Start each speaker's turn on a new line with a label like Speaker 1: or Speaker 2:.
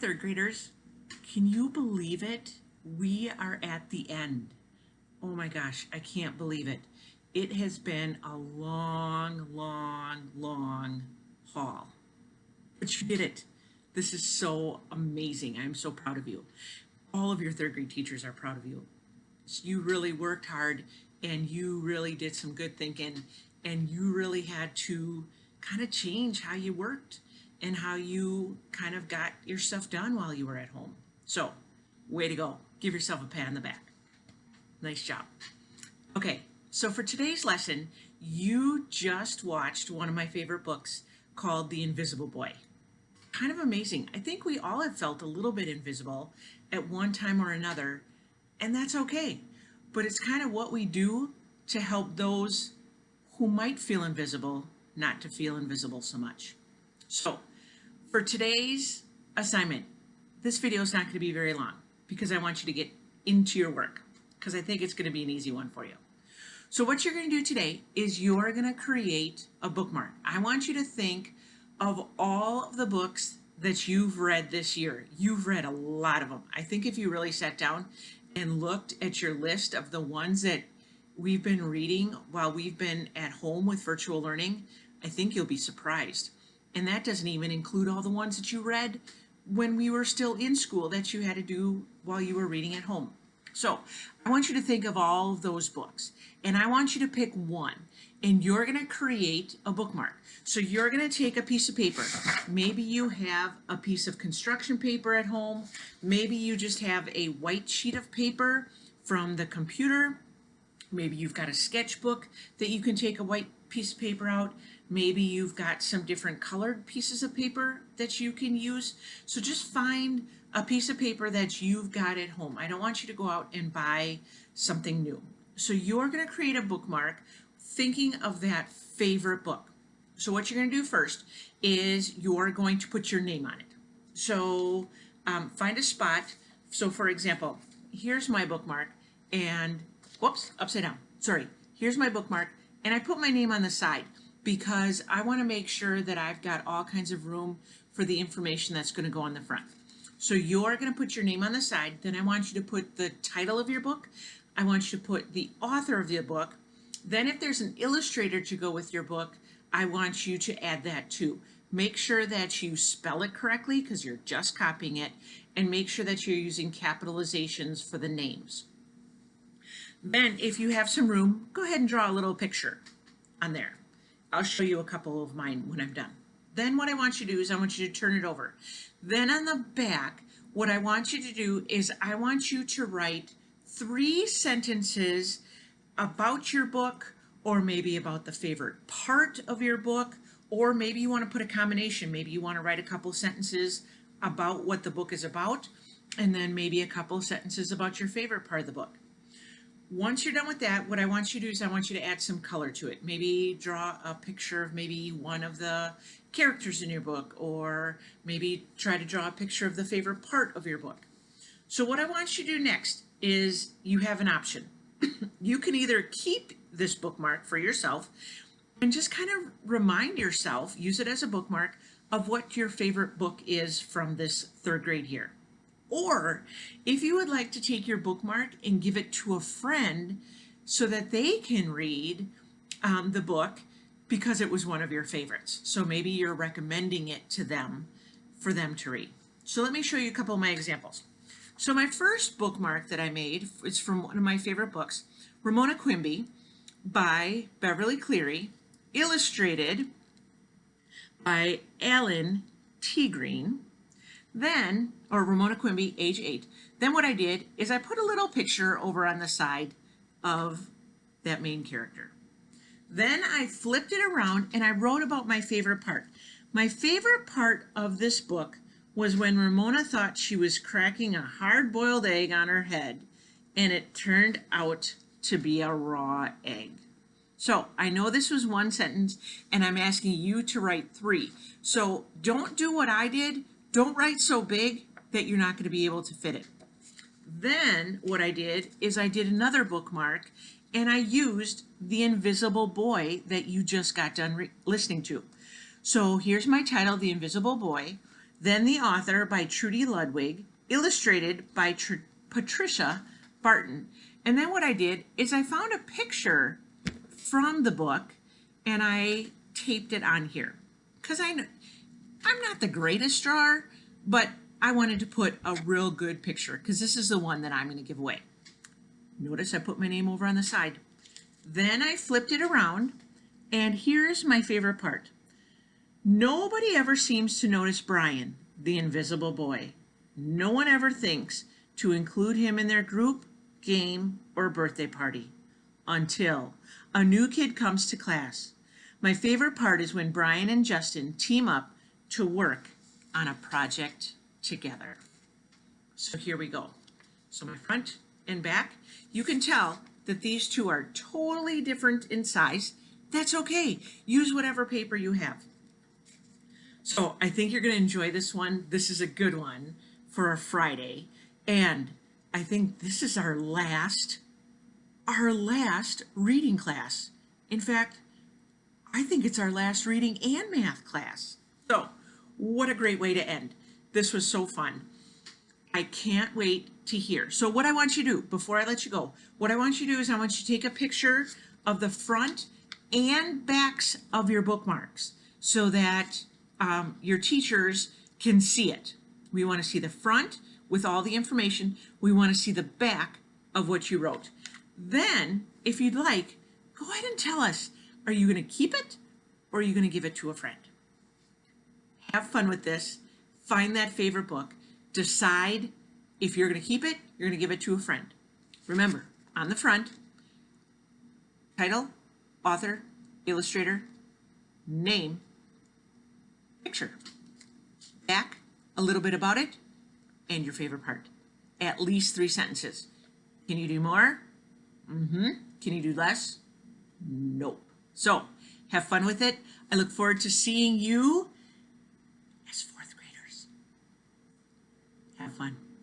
Speaker 1: third graders, can you believe it? We are at the end. Oh my gosh, I can't believe it. It has been a long, long, long haul. But you did it. This is so amazing. I'm so proud of you. All of your third grade teachers are proud of you. You really worked hard and you really did some good thinking and you really had to kind of change how you worked and how you kind of got your stuff done while you were at home. So, way to go. Give yourself a pat on the back. Nice job. Okay, so for today's lesson, you just watched one of my favorite books called The Invisible Boy. Kind of amazing. I think we all have felt a little bit invisible at one time or another, and that's okay. But it's kind of what we do to help those who might feel invisible not to feel invisible so much. So, for today's assignment, this video is not going to be very long because I want you to get into your work because I think it's going to be an easy one for you. So what you're going to do today is you're going to create a bookmark. I want you to think of all of the books that you've read this year. You've read a lot of them. I think if you really sat down and looked at your list of the ones that we've been reading while we've been at home with virtual learning, I think you'll be surprised. And that doesn't even include all the ones that you read when we were still in school that you had to do while you were reading at home. So I want you to think of all of those books and I want you to pick one and you're going to create a bookmark. So you're going to take a piece of paper. Maybe you have a piece of construction paper at home. Maybe you just have a white sheet of paper from the computer. Maybe you've got a sketchbook that you can take a white piece of paper out. Maybe you've got some different colored pieces of paper that you can use. So just find a piece of paper that you've got at home. I don't want you to go out and buy something new. So you're going to create a bookmark thinking of that favorite book. So what you're going to do first is you're going to put your name on it. So find a spot. So for example, here's my bookmark and whoops, upside down. Sorry. Here's my bookmark and I put my name on the side because I want to make sure that I've got all kinds of room for the information that's going to go on the front. So you're going to put your name on the side. Then I want you to put the title of your book. I want you to put the author of your book. Then if there's an illustrator to go with your book, I want you to add that too. Make sure that you spell it correctly because you're just copying it, and make sure that you're using capitalizations for the names. Then if you have some room, go ahead and draw a little picture on there. I'll show you a couple of mine when I'm done. Then what I want you to do is I want you to turn it over. Then on the back, what I want you to do is I want you to write 3 sentences about your book, or maybe about the favorite part of your book, or maybe you want to put a combination. Maybe you want to write a couple sentences about what the book is about, and then maybe a couple sentences about your favorite part of the book. Once you're done with that, what I want you to do is I want you to add some color to it. Maybe draw a picture of maybe one of the characters in your book, or maybe try to draw a picture of the favorite part of your book. So what I want you to do next is you have an option. You can either keep this bookmark for yourself and just kind of remind yourself, use it as a bookmark of what your favorite book is from this third grade year. Or if you would like to take your bookmark and give it to a friend so that they can read the book because it was one of your favorites. So maybe you're recommending it to them for them to read. So let me show you a couple of my examples. So my first bookmark that I made is from one of my favorite books, Ramona Quimby by Beverly Cleary, illustrated by Alan T. Green. Then, or Ramona Quimby, age 8. Then what I did is I put a little picture over on the side of that main character. Then I flipped it around and I wrote about my favorite part. My favorite part of this book was when Ramona thought she was cracking a hard-boiled egg on her head and it turned out to be a raw egg. So I know this was one sentence and I'm asking you to write 3. So don't do what I did. Don't write so big that you're not going to be able to fit it. Then what I did is I did another bookmark and I used The Invisible Boy that you just got done listening to. So here's my title, The Invisible Boy. Then The Author by Trudy Ludwig, illustrated by Patricia Barton. And then what I did is I found a picture from the book and I taped it on here. Because I'm not the greatest drawer, but I wanted to put a real good picture because this is the one that I'm going to give away. Notice I put my name over on the side. Then I flipped it around, and here's my favorite part. Nobody ever seems to notice Brian, the invisible boy. No one ever thinks to include him in their group, game, or birthday party until a new kid comes to class. My favorite part is when Brian and Justin team up to work on a project together. So here we go. So my front and back, you can tell that these two are totally different in size. That's okay. Use whatever paper you have. So I think you're going to enjoy this one. This is a good one for a Friday. And I think this is our last reading class. In fact, I think it's our last reading and math class. So what a great way to end. This was so fun. I can't wait to hear. So what I want you to do before I let you go, what I want you to do is I want you to take a picture of the front and backs of your bookmarks so that your teachers can see it. We want to see the front with all the information. We want to see the back of what you wrote. Then, if you'd like, go ahead and tell us, are you going to keep it or are you going to give it to a friend? Have fun with this. Find that favorite book. Decide if you're going to keep it, you're going to give it to a friend. Remember, on the front, title, author, illustrator, name, picture. Back, a little bit about it, and your favorite part. At least 3 sentences. Can you do more? Can you do less? Nope. So, have fun with it. I look forward to seeing you as 4th graders. Have fun.